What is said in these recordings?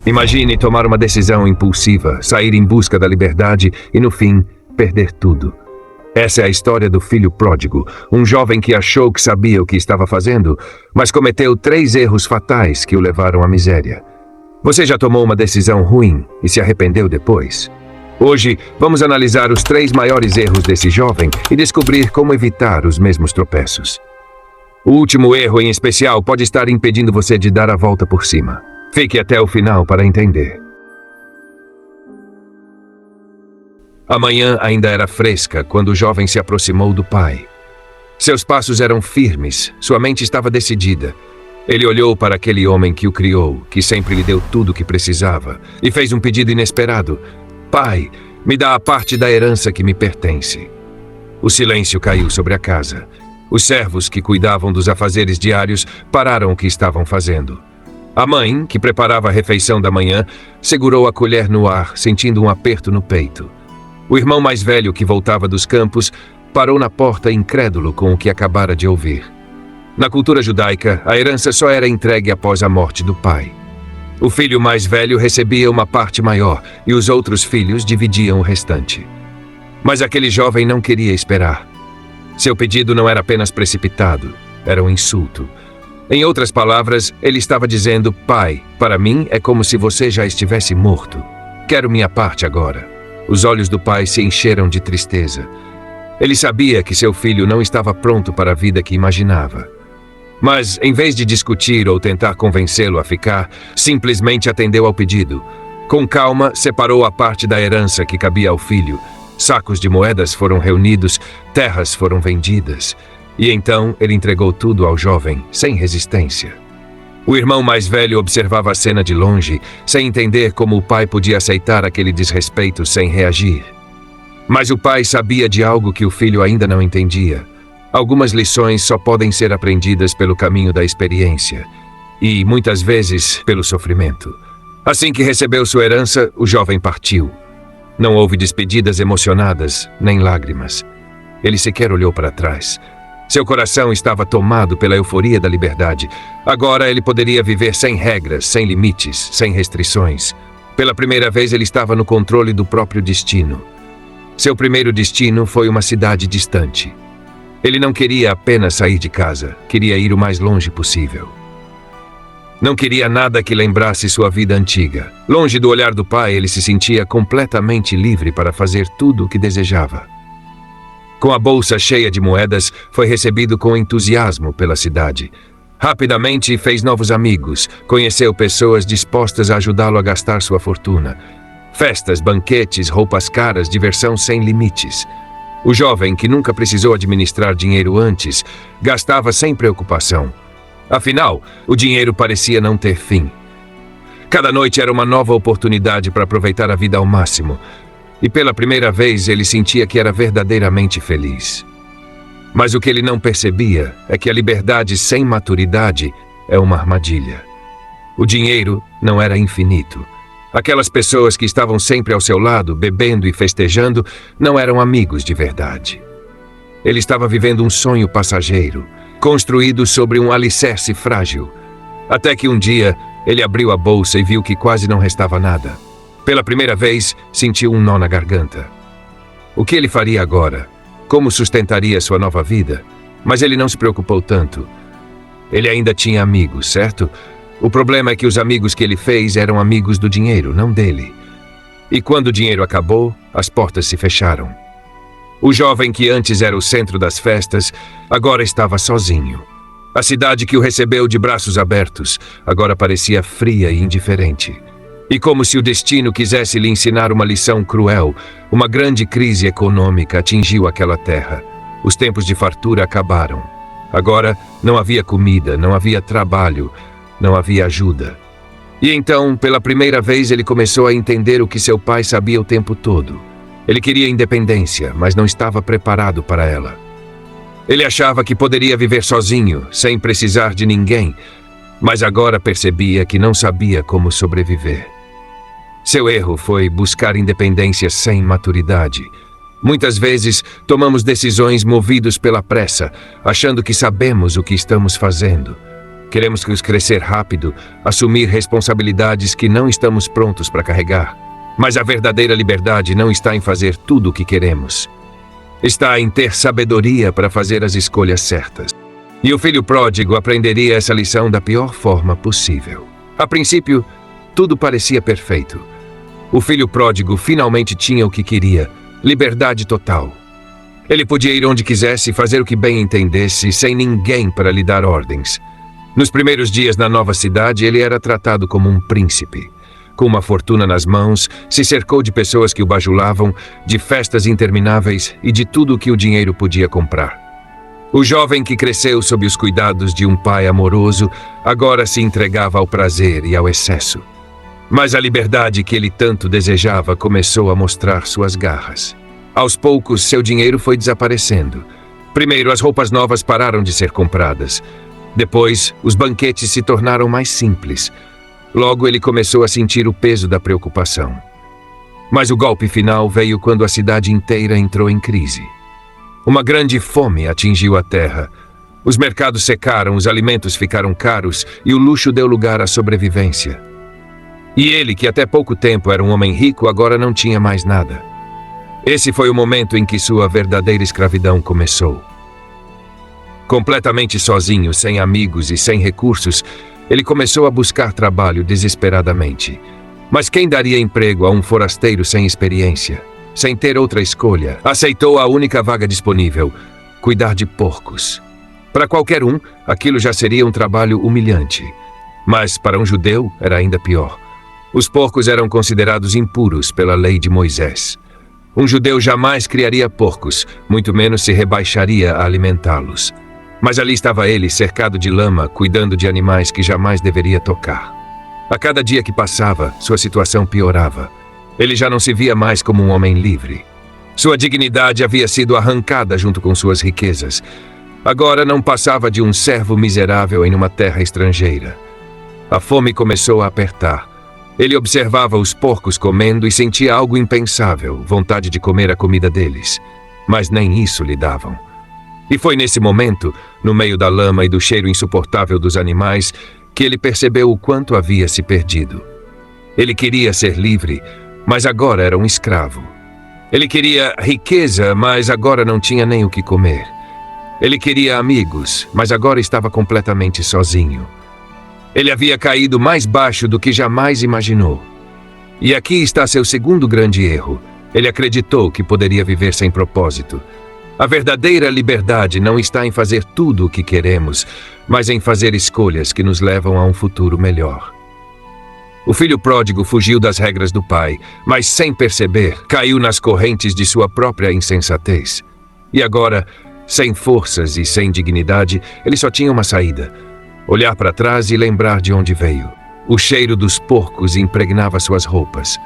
Imagine tomar uma decisão impulsiva, sair em busca da liberdade e, no fim, perder tudo. Essa é a história do filho pródigo, um jovem que achou que sabia o que estava fazendo, mas cometeu 3 erros fatais que o levaram à miséria. Você já tomou uma decisão ruim e se arrependeu depois? Hoje, vamos analisar os 3 maiores erros desse jovem e descobrir como evitar os mesmos tropeços. O último erro, em especial, pode estar impedindo você de dar a volta por cima. Fique até o final para entender. A manhã ainda era fresca quando o jovem se aproximou do pai. Seus passos eram firmes, sua mente estava decidida. Ele olhou para aquele homem que o criou, que sempre lhe deu tudo o que precisava, e fez um pedido inesperado. Pai, me dá a parte da herança que me pertence. O silêncio caiu sobre a casa. Os servos que cuidavam dos afazeres diários pararam o que estavam fazendo. A mãe, que preparava a refeição da manhã, segurou a colher no ar, sentindo um aperto no peito. O irmão mais velho, que voltava dos campos, parou na porta incrédulo com o que acabara de ouvir. Na cultura judaica, a herança só era entregue após a morte do pai. O filho mais velho recebia uma parte maior e os outros filhos dividiam o restante. Mas aquele jovem não queria esperar. Seu pedido não era apenas precipitado, era um insulto. Em outras palavras, ele estava dizendo: pai, para mim é como se você já estivesse morto. Quero minha parte agora. Os olhos do pai se encheram de tristeza. Ele sabia que seu filho não estava pronto para a vida que imaginava. Mas, em vez de discutir ou tentar convencê-lo a ficar, simplesmente atendeu ao pedido. Com calma, separou a parte da herança que cabia ao filho. Sacos de moedas foram reunidos, terras foram vendidas. E então ele entregou tudo ao jovem, sem resistência. O irmão mais velho observava a cena de longe, sem entender como o pai podia aceitar aquele desrespeito sem reagir. Mas o pai sabia de algo que o filho ainda não entendia. Algumas lições só podem ser aprendidas pelo caminho da experiência, e, muitas vezes, pelo sofrimento. Assim que recebeu sua herança, o jovem partiu. Não houve despedidas emocionadas, nem lágrimas. Ele sequer olhou para trás. Seu coração estava tomado pela euforia da liberdade. Agora ele poderia viver sem regras, sem limites, sem restrições. Pela primeira vez ele estava no controle do próprio destino. Seu primeiro destino foi uma cidade distante. Ele não queria apenas sair de casa, queria ir o mais longe possível. Não queria nada que lembrasse sua vida antiga. Longe do olhar do pai, ele se sentia completamente livre para fazer tudo o que desejava. Com a bolsa cheia de moedas, foi recebido com entusiasmo pela cidade. Rapidamente fez novos amigos, conheceu pessoas dispostas a ajudá-lo a gastar sua fortuna. Festas, banquetes, roupas caras, diversão sem limites. O jovem, que nunca precisou administrar dinheiro antes, gastava sem preocupação. Afinal, o dinheiro parecia não ter fim. Cada noite era uma nova oportunidade para aproveitar a vida ao máximo. E pela primeira vez ele sentia que era verdadeiramente feliz. Mas o que ele não percebia é que a liberdade sem maturidade é uma armadilha. O dinheiro não era infinito. Aquelas pessoas que estavam sempre ao seu lado, bebendo e festejando, não eram amigos de verdade. Ele estava vivendo um sonho passageiro, construído sobre um alicerce frágil. Até que um dia, ele abriu a bolsa e viu que quase não restava nada. Pela primeira vez, sentiu um nó na garganta. O que ele faria agora? Como sustentaria sua nova vida? Mas ele não se preocupou tanto. Ele ainda tinha amigos, certo? O problema é que os amigos que ele fez eram amigos do dinheiro, não dele. E quando o dinheiro acabou, as portas se fecharam. O jovem que antes era o centro das festas, agora estava sozinho. A cidade que o recebeu de braços abertos, agora parecia fria e indiferente. E como se o destino quisesse lhe ensinar uma lição cruel, uma grande crise econômica atingiu aquela terra. Os tempos de fartura acabaram. Agora não havia comida, não havia trabalho, não havia ajuda. E então, pela primeira vez, ele começou a entender o que seu pai sabia o tempo todo. Ele queria independência, mas não estava preparado para ela. Ele achava que poderia viver sozinho, sem precisar de ninguém, mas agora percebia que não sabia como sobreviver. Seu erro foi buscar independência sem maturidade. Muitas vezes, tomamos decisões movidos pela pressa, achando que sabemos o que estamos fazendo. Queremos crescer rápido, assumir responsabilidades que não estamos prontos para carregar. Mas a verdadeira liberdade não está em fazer tudo o que queremos. Está em ter sabedoria para fazer as escolhas certas. E o filho pródigo aprenderia essa lição da pior forma possível. A princípio, tudo parecia perfeito. O filho pródigo finalmente tinha o que queria: liberdade total. Ele podia ir onde quisesse, fazer o que bem entendesse, sem ninguém para lhe dar ordens. Nos primeiros dias na nova cidade, ele era tratado como um príncipe. Com uma fortuna nas mãos, se cercou de pessoas que o bajulavam, de festas intermináveis e de tudo o que o dinheiro podia comprar. O jovem que cresceu sob os cuidados de um pai amoroso, agora se entregava ao prazer e ao excesso. Mas a liberdade que ele tanto desejava começou a mostrar suas garras. Aos poucos, seu dinheiro foi desaparecendo. Primeiro, as roupas novas pararam de ser compradas. Depois, os banquetes se tornaram mais simples. Logo, ele começou a sentir o peso da preocupação. Mas o golpe final veio quando a cidade inteira entrou em crise. Uma grande fome atingiu a terra. Os mercados secaram, os alimentos ficaram caros e o luxo deu lugar à sobrevivência. E ele, que até pouco tempo era um homem rico, agora não tinha mais nada. Esse foi o momento em que sua verdadeira escravidão começou. Completamente sozinho, sem amigos e sem recursos, ele começou a buscar trabalho desesperadamente. Mas quem daria emprego a um forasteiro sem experiência? Sem ter outra escolha, aceitou a única vaga disponível: cuidar de porcos. Para qualquer um, aquilo já seria um trabalho humilhante. Mas para um judeu era ainda pior. Os porcos eram considerados impuros pela lei de Moisés. Um judeu jamais criaria porcos, muito menos se rebaixaria a alimentá-los. Mas ali estava ele, cercado de lama, cuidando de animais que jamais deveria tocar. A cada dia que passava, sua situação piorava. Ele já não se via mais como um homem livre. Sua dignidade havia sido arrancada junto com suas riquezas. Agora não passava de um servo miserável em uma terra estrangeira. A fome começou a apertar. Ele observava os porcos comendo e sentia algo impensável, vontade de comer a comida deles. Mas nem isso lhe davam. E foi nesse momento, no meio da lama e do cheiro insuportável dos animais, que ele percebeu o quanto havia se perdido. Ele queria ser livre, mas agora era um escravo. Ele queria riqueza, mas agora não tinha nem o que comer. Ele queria amigos, mas agora estava completamente sozinho. Ele havia caído mais baixo do que jamais imaginou. E aqui está seu segundo grande erro. Ele acreditou que poderia viver sem propósito. A verdadeira liberdade não está em fazer tudo o que queremos, mas em fazer escolhas que nos levam a um futuro melhor. O filho pródigo fugiu das regras do pai, mas sem perceber, caiu nas correntes de sua própria insensatez. E agora, sem forças e sem dignidade, ele só tinha uma saída: olhar para trás e lembrar de onde veio. O cheiro dos porcos impregnava suas roupas.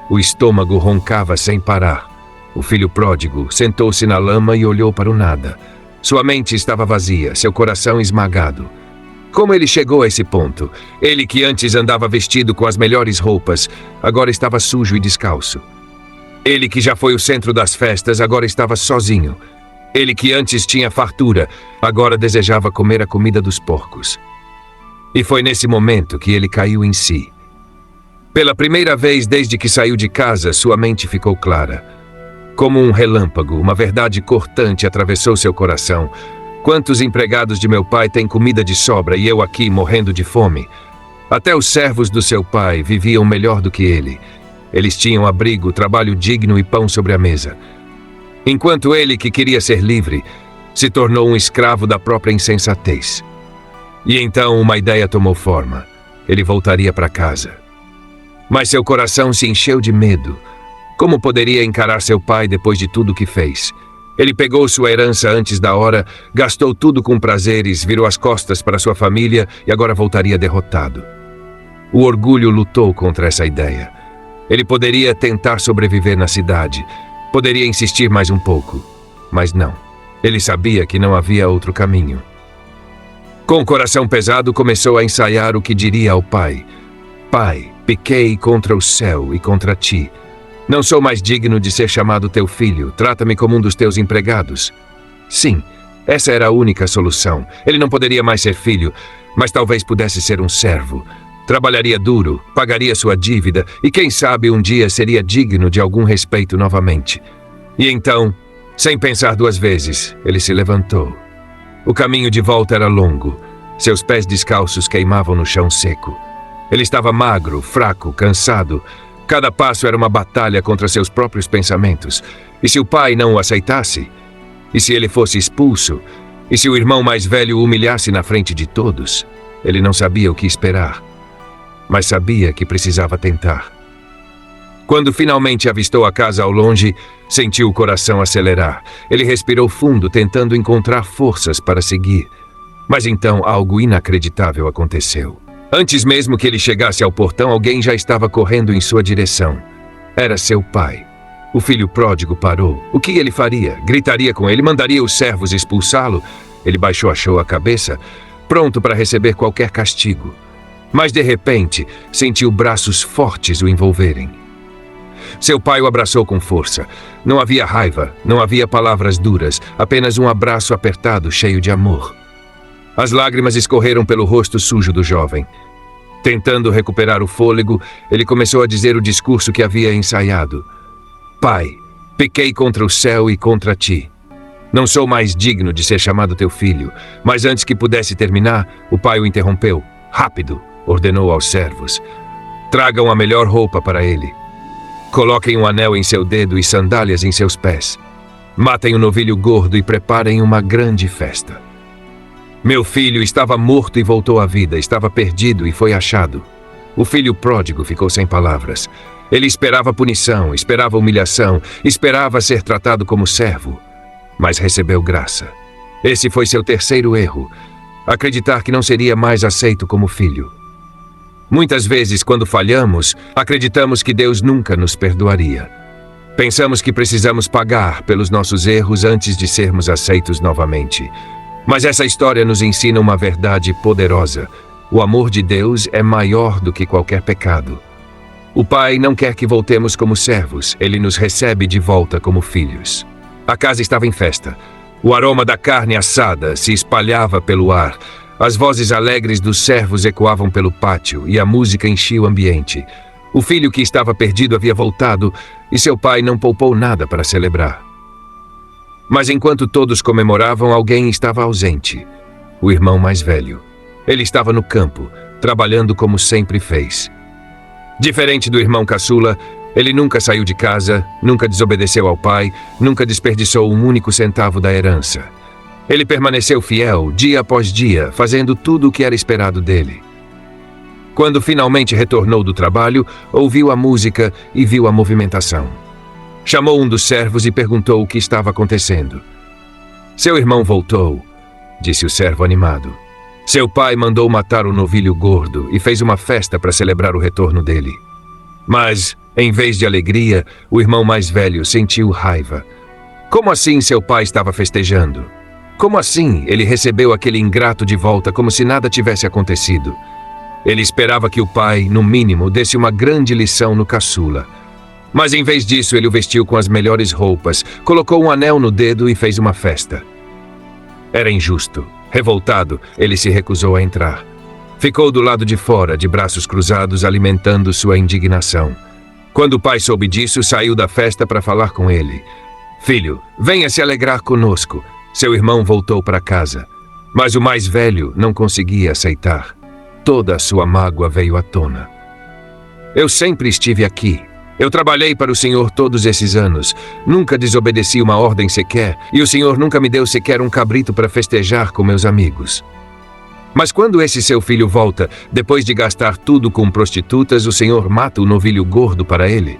O estômago roncava sem parar. O filho pródigo sentou-se na lama e olhou para o nada. Sua mente estava vazia, seu coração esmagado. Como ele chegou a esse ponto? Ele que antes andava vestido com as melhores roupas, agora estava sujo e descalço. Ele que já foi o centro das festas, agora estava sozinho. Ele que antes tinha fartura, agora desejava comer a comida dos porcos. E foi nesse momento que ele caiu em si. Pela primeira vez desde que saiu de casa, sua mente ficou clara. Como um relâmpago, uma verdade cortante atravessou seu coração. Quantos empregados de meu pai têm comida de sobra e eu aqui morrendo de fome? Até os servos do seu pai viviam melhor do que ele. Eles tinham abrigo, trabalho digno e pão sobre a mesa. Enquanto ele, que queria ser livre, se tornou um escravo da própria insensatez. E então uma ideia tomou forma. Ele voltaria para casa. Mas seu coração se encheu de medo. Como poderia encarar seu pai depois de tudo que fez? Ele pegou sua herança antes da hora, gastou tudo com prazeres, virou as costas para sua família e agora voltaria derrotado. O orgulho lutou contra essa ideia. Ele poderia tentar sobreviver na cidade, poderia insistir mais um pouco, mas não. Ele sabia que não havia outro caminho. Com o coração pesado, começou a ensaiar o que diria ao pai. Pai, pequei contra o céu e contra ti. Não sou mais digno de ser chamado teu filho, trata-me como um dos teus empregados. Sim, Essa era a única solução. Ele não poderia mais ser filho, mas talvez pudesse ser um servo. Trabalharia duro, pagaria sua dívida e quem sabe um dia seria digno de algum respeito novamente. E então, sem pensar duas vezes, ele se levantou. O caminho de volta era longo. Seus pés descalços queimavam no chão seco. Ele estava magro, fraco, cansado. Cada passo era uma batalha contra seus próprios pensamentos. E se o pai não o aceitasse? E se ele fosse expulso? E se o irmão mais velho o humilhasse na frente de todos? Ele não sabia o que esperar, mas sabia que precisava tentar. Quando finalmente avistou a casa ao longe, sentiu o coração acelerar. Ele respirou fundo, tentando encontrar forças para seguir. Mas então algo inacreditável aconteceu. Antes mesmo que ele chegasse ao portão, alguém já estava correndo em sua direção. Era seu pai. O filho pródigo parou. O que ele faria? Gritaria com ele? Mandaria os servos expulsá-lo? Ele achou a cabeça, pronto para receber qualquer castigo. Mas de repente, sentiu braços fortes o envolverem. Seu pai o abraçou com força. Não havia raiva, não havia palavras duras, apenas um abraço apertado, cheio de amor. As lágrimas escorreram pelo rosto sujo do jovem. Tentando recuperar o fôlego, ele começou a dizer o discurso que havia ensaiado. Pai, pequei contra o céu e contra ti. Não sou mais digno de ser chamado teu filho. Mas antes que pudesse terminar, o pai o interrompeu. Rápido, ordenou aos servos. Tragam a melhor roupa para ele. Coloquem um anel em seu dedo e sandálias em seus pés. Matem o novilho gordo e preparem uma grande festa. Meu filho estava morto e voltou à vida, estava perdido e foi achado. O filho pródigo ficou sem palavras. Ele esperava punição, esperava humilhação, esperava ser tratado como servo, mas recebeu graça. Esse foi seu terceiro erro, acreditar que não seria mais aceito como filho. Muitas vezes, quando falhamos, acreditamos que Deus nunca nos perdoaria. Pensamos que precisamos pagar pelos nossos erros antes de sermos aceitos novamente. Mas essa história nos ensina uma verdade poderosa. O amor de Deus é maior do que qualquer pecado. O Pai não quer que voltemos como servos, Ele nos recebe de volta como filhos. A casa estava em festa. O aroma da carne assada se espalhava pelo ar. As vozes alegres dos servos ecoavam pelo pátio e a música enchia o ambiente. O filho que estava perdido havia voltado e seu pai não poupou nada para celebrar. Mas enquanto todos comemoravam, alguém estava ausente. O irmão mais velho. Ele estava no campo, trabalhando como sempre fez. Diferente do irmão caçula, ele nunca saiu de casa, nunca desobedeceu ao pai, nunca desperdiçou um único centavo da herança. Ele permaneceu fiel, dia após dia, fazendo tudo o que era esperado dele. Quando finalmente retornou do trabalho, ouviu a música e viu a movimentação. Chamou um dos servos e perguntou o que estava acontecendo. Seu irmão voltou, disse o servo animado. Seu pai mandou matar o novilho gordo e fez uma festa para celebrar o retorno dele. Mas, em vez de alegria, o irmão mais velho sentiu raiva. Como assim seu pai estava festejando? Como assim ele recebeu aquele ingrato de volta como se nada tivesse acontecido? Ele esperava que o pai, no mínimo, desse uma grande lição no caçula. Mas em vez disso, ele o vestiu com as melhores roupas, colocou um anel no dedo e fez uma festa. Era injusto. Revoltado, ele se recusou a entrar. Ficou do lado de fora, de braços cruzados, alimentando sua indignação. Quando o pai soube disso, saiu da festa para falar com ele. Filho, venha se alegrar conosco. Seu irmão voltou para casa. Mas o mais velho não conseguia aceitar. Toda a sua mágoa veio à tona. Eu sempre estive aqui. Eu trabalhei para o Senhor todos esses anos. Nunca desobedeci uma ordem sequer, e o Senhor nunca me deu sequer um cabrito para festejar com meus amigos. Mas quando esse seu filho volta, depois de gastar tudo com prostitutas, o Senhor mata o novilho gordo para ele.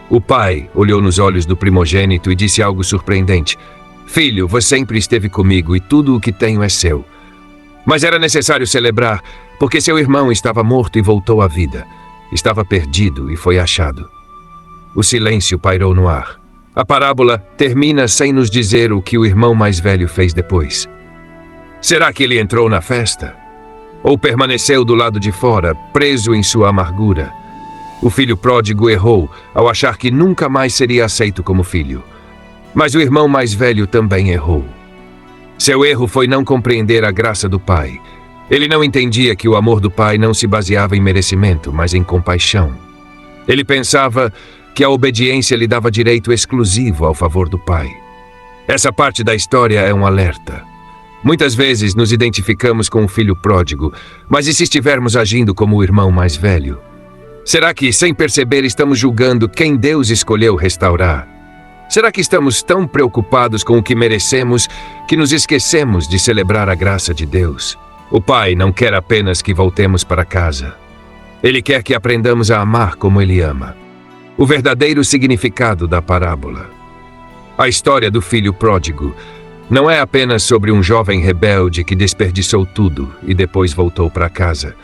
O pai olhou nos olhos do primogênito e disse algo surpreendente. Filho, você sempre esteve comigo e tudo o que tenho é seu. Mas era necessário celebrar, porque seu irmão estava morto e voltou à vida. Estava perdido e foi achado. O silêncio pairou no ar. A parábola termina sem nos dizer o que o irmão mais velho fez depois. Será que ele entrou na festa? Ou permaneceu do lado de fora, preso em sua amargura? O filho pródigo errou ao achar que nunca mais seria aceito como filho. Mas o irmão mais velho também errou. Seu erro foi não compreender a graça do pai. Ele não entendia que o amor do pai não se baseava em merecimento, mas em compaixão. Ele pensava que a obediência lhe dava direito exclusivo ao favor do pai. Essa parte da história é um alerta. Muitas vezes nos identificamos com o filho pródigo, mas e se estivermos agindo como o irmão mais velho? Será que, sem perceber, estamos julgando quem Deus escolheu restaurar? Será que estamos tão preocupados com o que merecemos que nos esquecemos de celebrar a graça de Deus? O Pai não quer apenas que voltemos para casa. Ele quer que aprendamos a amar como Ele ama. O verdadeiro significado da parábola. A história do filho pródigo não é apenas sobre um jovem rebelde que desperdiçou tudo e depois voltou para casa.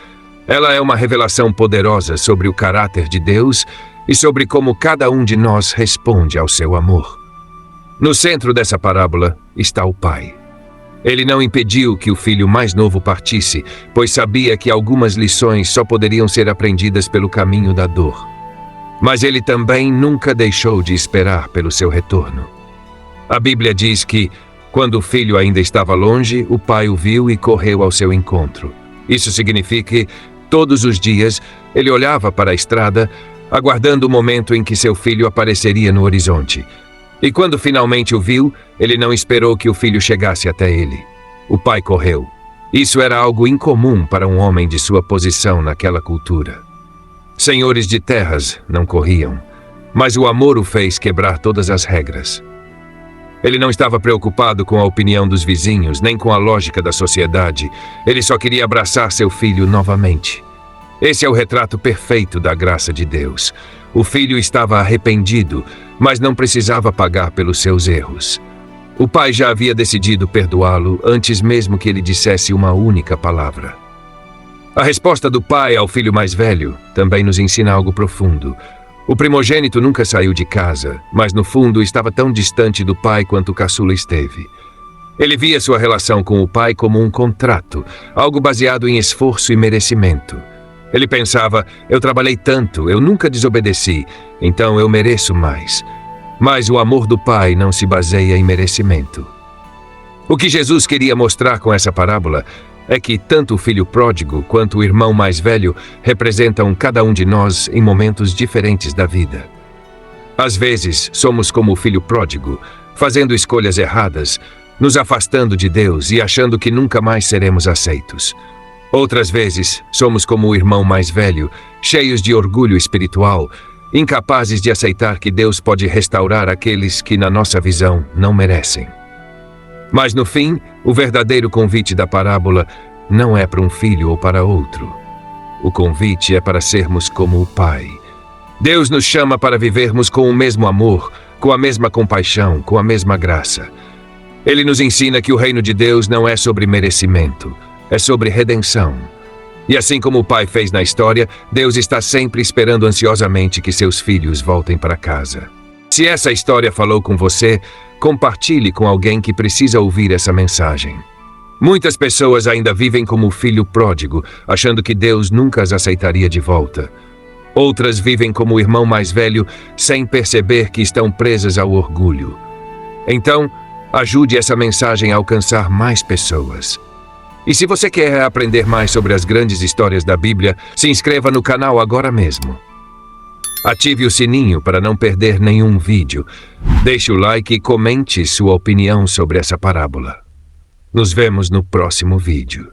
Ela é uma revelação poderosa sobre o caráter de Deus e sobre como cada um de nós responde ao seu amor. No centro dessa parábola está o pai. Ele não impediu que o filho mais novo partisse, pois sabia que algumas lições só poderiam ser aprendidas pelo caminho da dor. Mas ele também nunca deixou de esperar pelo seu retorno. A Bíblia diz que, quando o filho ainda estava longe, o pai o viu e correu ao seu encontro. Isso significa que, todos os dias, ele olhava para a estrada, aguardando o momento em que seu filho apareceria no horizonte. E quando finalmente o viu, ele não esperou que o filho chegasse até ele. O pai correu. Isso era algo incomum para um homem de sua posição naquela cultura. Senhores de terras não corriam, mas o amor o fez quebrar todas as regras. Ele não estava preocupado com a opinião dos vizinhos, nem com a lógica da sociedade. Ele só queria abraçar seu filho novamente. Esse é o retrato perfeito da graça de Deus. O filho estava arrependido, mas não precisava pagar pelos seus erros. O pai já havia decidido perdoá-lo antes mesmo que ele dissesse uma única palavra. A resposta do pai ao filho mais velho também nos ensina algo profundo. O primogênito nunca saiu de casa, mas no fundo estava tão distante do pai quanto o caçula esteve. Ele via sua relação com o pai como um contrato, algo baseado em esforço e merecimento. Ele pensava, eu trabalhei tanto, eu nunca desobedeci, então eu mereço mais. Mas o amor do pai não se baseia em merecimento. O que Jesus queria mostrar com essa parábola é que tanto o filho pródigo quanto o irmão mais velho representam cada um de nós em momentos diferentes da vida. Às vezes, somos como o filho pródigo, fazendo escolhas erradas, nos afastando de Deus e achando que nunca mais seremos aceitos. Outras vezes, somos como o irmão mais velho, cheios de orgulho espiritual, incapazes de aceitar que Deus pode restaurar aqueles que, na nossa visão, não merecem. Mas no fim, o verdadeiro convite da parábola não é para um filho ou para outro. O convite é para sermos como o Pai. Deus nos chama para vivermos com o mesmo amor, com a mesma compaixão, com a mesma graça. Ele nos ensina que o reino de Deus não é sobre merecimento, é sobre redenção. E assim como o Pai fez na história, Deus está sempre esperando ansiosamente que seus filhos voltem para casa. Se essa história falou com você, compartilhe com alguém que precisa ouvir essa mensagem. Muitas pessoas ainda vivem como o filho pródigo, achando que Deus nunca as aceitaria de volta. Outras vivem como o irmão mais velho, sem perceber que estão presas ao orgulho. Então, ajude essa mensagem a alcançar mais pessoas. E se você quer aprender mais sobre as grandes histórias da Bíblia, se inscreva no canal agora mesmo. Ative o sininho para não perder nenhum vídeo. Deixe o like e comente sua opinião sobre essa parábola. Nos vemos no próximo vídeo.